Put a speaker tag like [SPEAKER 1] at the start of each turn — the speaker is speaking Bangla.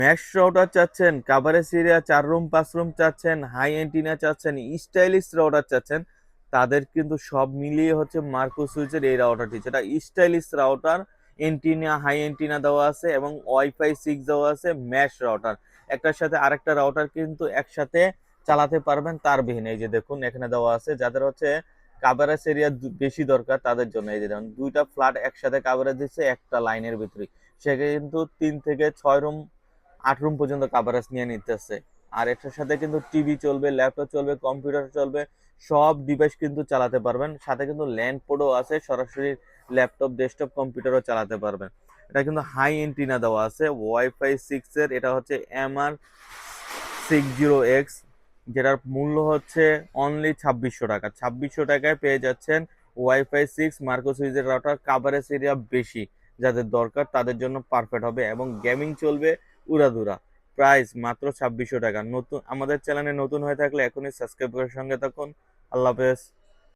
[SPEAKER 1] ম্যাশ রাউটার চাচ্ছেন, কাভারেজ এরিয়া 4 রুম 5 রুম চাচ্ছেন, হাই এন্টিনা চাচ্ছেন, স্টাইলিশ রাউটার চাচ্ছেন, তাদের কিন্তু সব মিলিয়ে হচ্ছে মার্কো সুইচের এই রাউটারটি, যেটা stylish router, antenna high antenna দেওয়া আছে এবং ওয়াইফাই 6 দেওয়া আছে, ম্যাশ রাউটার। একটার সাথে আরেকটা রাউটার কিন্তু একসাথে চালাতে পারবেন তারবিহীন। এই যে দেখুন এখানে দেওয়া আছে, যাদের হচ্ছে কাভারেজ এরিয়া বেশি দরকার তাদের জন্য। এই যে দেখুন দুইটা ফ্ল্যাট একসাথে কাভারেজ দিচ্ছে একটা লাইনের ভিতরে, সে কিন্তু 3 থেকে 6 রুম 8 রুম পর্যন্ত কাভারেজ নিয়ে নিতেছে। আর এটার সাথে কিন্তু টিভি চলবে, ল্যাপটপ চলবে, কম্পিউটার চলবে, সব ডিভাইস কিন্তু চালাতে পারবেন। সাথে কিন্তু ল্যান্ড পোর্টও আছে, সরাসরি ল্যাপটপ ডেস্কটপ কম্পিউটারও চালাতে পারবেন। এটা কিন্তু হাই এন্টিনা দেওয়া আছে ওয়াইফাই 6 এর, এটা হচ্ছে MR60X, যেটার মূল্য হচ্ছে অনলি 2600 টাকা। 2600 টাকায় পেয়ে যাচ্ছেন ওয়াইফাই 6 মার্কো সুইচের রাউটার। কাভারেজ এরিয়া বেশি যাদের দরকার তাদের জন্য পারফেক্ট হবে এবং গেমিং চলবে উড়াধুরা। প্রাইস মাত্র 2600 টাকা। নতুন আমাদের চ্যানেলে নতুন হয়ে থাকলে এখনই সাবস্ক্রাইব করার সঙ্গে থাকুন। আল্লাহ হাফেজ।